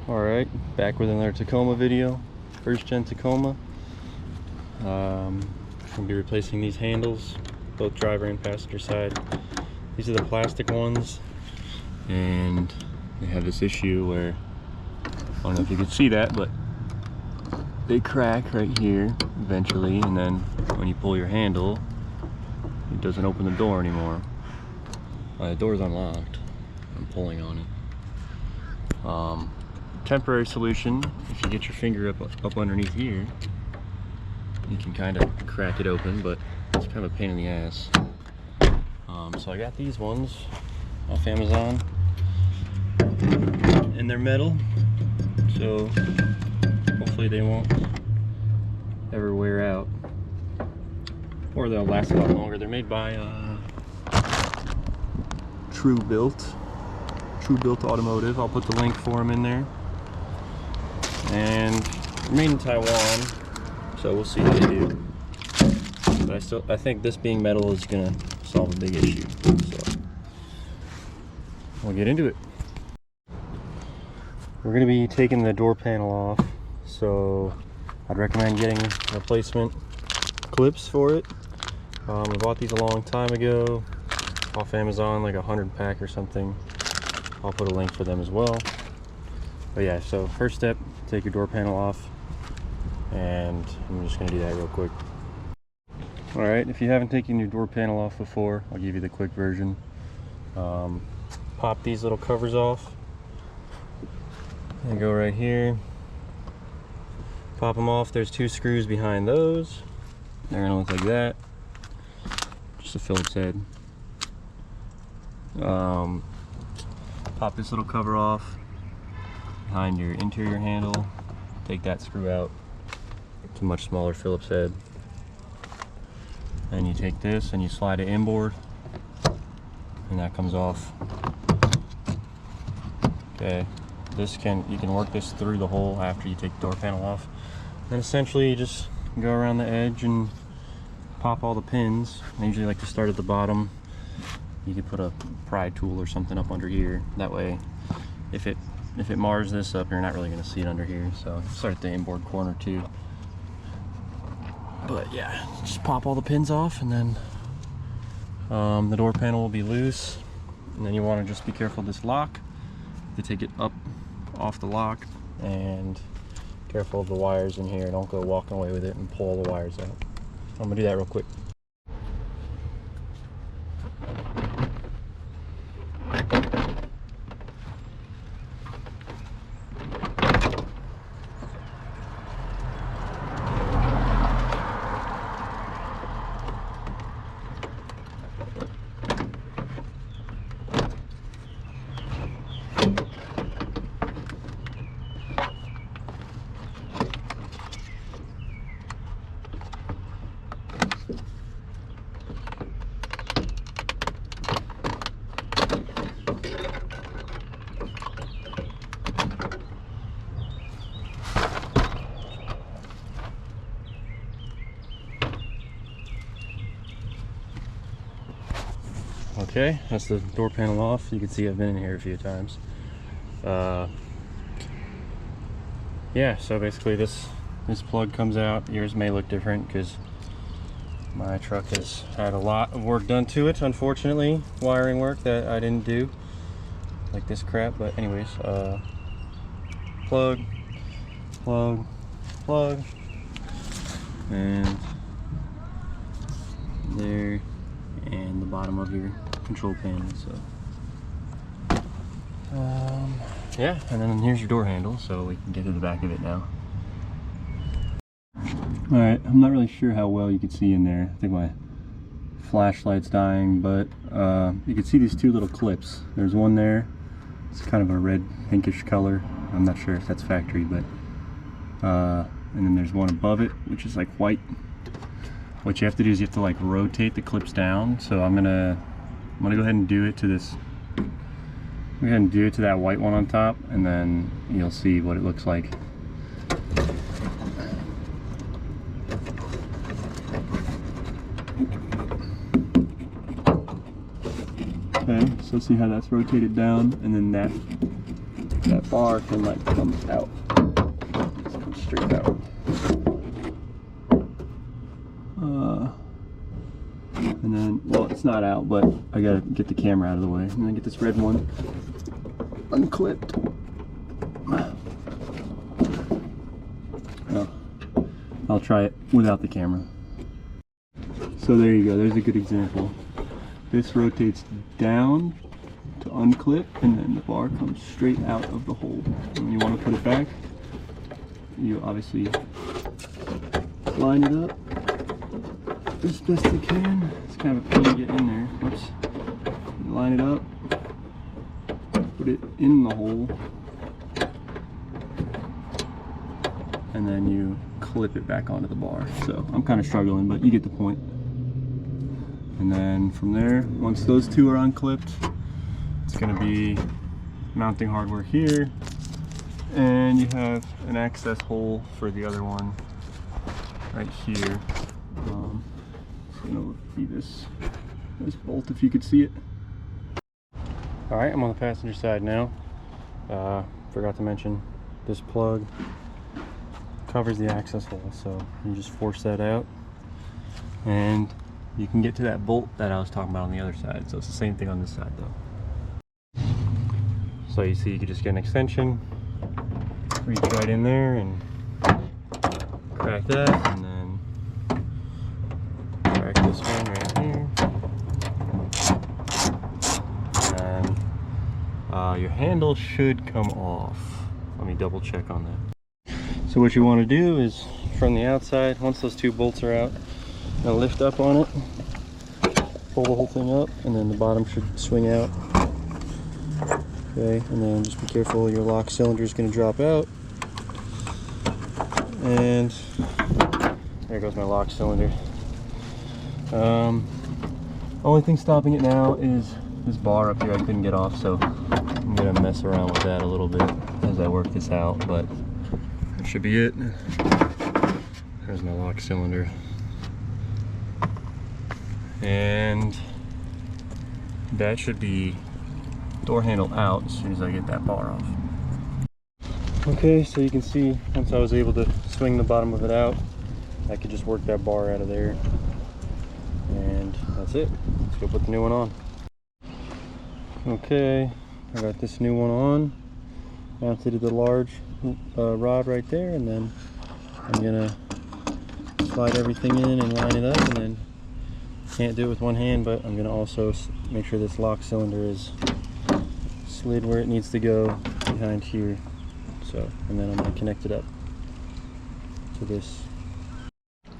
Alright, back with another Tacoma video. First gen Tacoma. Going to be replacing these handles, both driver and passenger side. These are the plastic ones, and they have this issue where, I don't know if you can see that, but they crack right here eventually, and then when you pull your handle, it doesn't open the door anymore. The door's unlocked. I'm pulling on it. Temporary solution, if you get your finger up underneath here, you can kind of crack it open, but it's kind of a pain in the ass. So I got these ones off Amazon, and they're metal, so hopefully they won't ever wear out, or they'll last a lot longer. They're made by True Built Automotive. I'll put the link for them in there. And they're made in Taiwan, so we'll see how they do. But I think this being metal is gonna solve a big issue. So we'll get into it. We're gonna be taking the door panel off, so I'd recommend getting replacement clips for it. I bought these a long time ago off Amazon, like 100 pack or something. I'll put a link for them as well. But yeah, so first step, take your door panel off, and I'm just gonna do that real quick. Alright, if you haven't taken your door panel off before, I'll give you the quick version. Pop these little covers off. And go right here. Pop them off. There's 2 screws behind those. They're gonna look like that. Just a Phillips head. Pop this little cover off behind your interior handle. Take that screw out. It's a much smaller Phillips head. And you take this and you slide it inboard, and that comes off. Okay, you can work this through the hole after you take the door panel off. And essentially you just go around the edge and pop all the pins. I usually like to start at the bottom. You could put a pry tool or something up under here. That way, if it mars this up, you're not really going to see it under here. So start at the inboard corner too. But yeah, just pop all the pins off, and then the door panel will be loose. And then you want to just be careful of this lock. You take it up off the lock, and careful of the wires in here. Don't go walking away with it and pull all the wires out. I'm gonna do that real quick. Okay, that's the door panel off. You can see I've been in here a few times. Yeah, so basically this plug comes out. Yours may look different because my truck has had a lot of work done to it, unfortunately. Wiring work that I didn't do, like this crap. But anyways, plug, and there, and the bottom of your control panel. So yeah, and then here's your door handle, so we can get to the back of it now. Alright, I'm not really sure how well you can see in there. I think my flashlight's dying, but you can see these 2 little clips. There's one there. It's kind of a red pinkish color. I'm not sure if that's factory, but and then there's one above it, which is like white. What you have to do is you have to like rotate the clips down. So I'm gonna go ahead and do it to this. Go ahead and do it to that white one on top, and then you'll see what it looks like. Okay, so see how that's rotated down, and then that that bar can like come out. Just come straight out. And then, well, it's not out, but I gotta get the camera out of the way. And then get this red one unclipped. Oh, I'll try it without the camera. So there you go, there's a good example. This rotates down to unclip, and then the bar comes straight out of the hole. And when you want to put it back, you obviously line it up as best you can. It's kind of a pain to get in there. Whoops. You line it up, put it in the hole, and then you clip it back onto the bar. So I'm kind of struggling, but you get the point. And then from there, once those two are unclipped, it's going to be mounting hardware here, and you have an access hole for the other one right here. It's going to be this bolt, if you could see it. Alright, I'm on the passenger side now. Forgot to mention, this plug covers the access hole, so you just force that out and you can get to that bolt that I was talking about on the other side. So it's the same thing on this side though. So you see, you can just get an extension, reach right in there and crack that, and then crack this one right here, and your handle should come off. Let me double check on that. So what you want to do is, from the outside, once those two bolts are out, now lift up on it, pull the whole thing up, and then the bottom should swing out. Okay, and then just be careful, your lock cylinder is going to drop out. And there goes my lock cylinder. Only thing stopping it now is this bar up here I couldn't get off, so I'm going to mess around with that a little bit as I work this out, but that should be it. There's my lock cylinder. And that should be door handle out as soon as I get that bar off. Okay, so you can see once I was able to swing the bottom of it out, I could just work that bar out of there. And that's it. Let's go put the new one on. Okay, I got this new one on, mounted to the large rod right there, and then I'm gonna slide everything in and line it up, and then can't do it with one hand, but I'm gonna also make sure this lock cylinder is slid where it needs to go behind here. So, and then I'm gonna connect it up to this.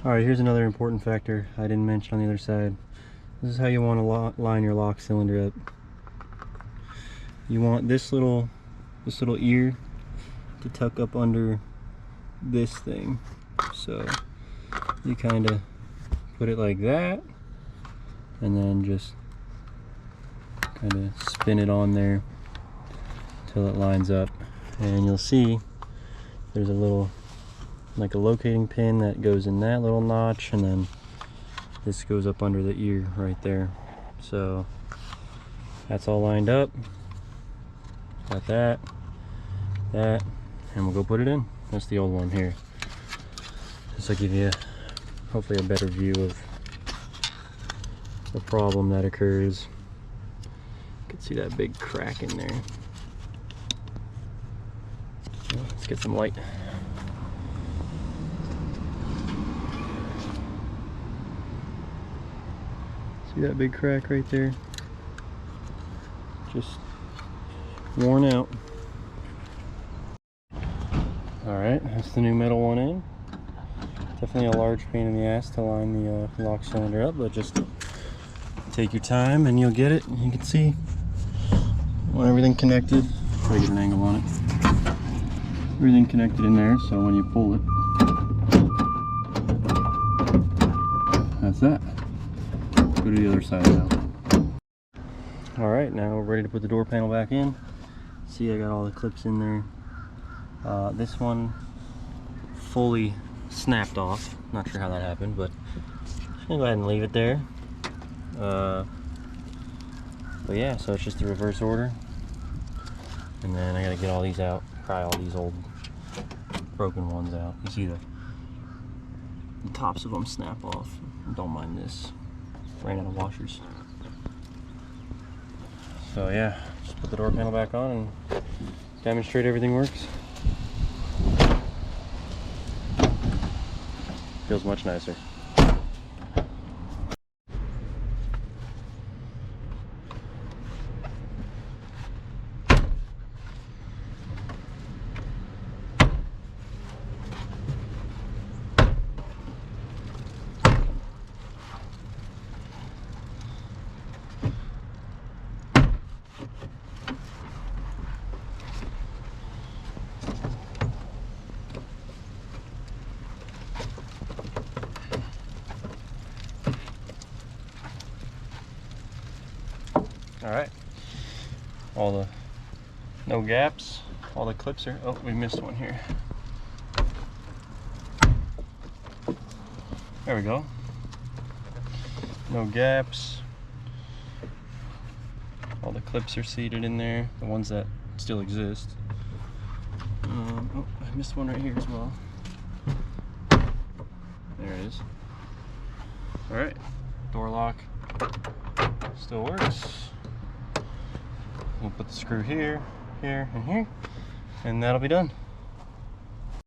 All right, here's another important factor I didn't mention on the other side. This is how you want to line your lock cylinder up. You want this little ear to tuck up under this thing. So you kind of put it like that, and then just kind of spin it on there until it lines up. And you'll see there's a little, like a locating pin that goes in that little notch, and then this goes up under the ear right there. So that's all lined up. Got that, and we'll go put it in. That's the old one here. Just to give you hopefully a better view of the problem that occurs. You can see that big crack in there. Let's get some light. See that big crack right there? Just worn out. Alright, that's the new metal one in. Definitely a large pain in the ass to line the lock cylinder up, but just take your time and you'll get it. You can see, want everything connected. Try to get an angle on it. Everything connected in there, so when you pull it, that's that. Go to the other side now. Alright, now we're ready to put the door panel back in. See, I got all the clips in there. This one fully snapped off. Not sure how that happened, but I'm just gonna go ahead and leave it there. But yeah, so it's just the reverse order. And then I gotta get all these out, pry all these old broken ones out. You see the tops of them snap off. Don't mind this. Ran out of washers. So yeah, just put the door panel back on and demonstrate everything works. Feels much nicer. All right, no gaps, all the clips are, oh, we missed one here. There we go. No gaps. All the clips are seated in there, the ones that still exist. Oh, I missed one right here as well. There it is. All right, door lock still works. We'll put the screw here, here, and here, and that'll be done.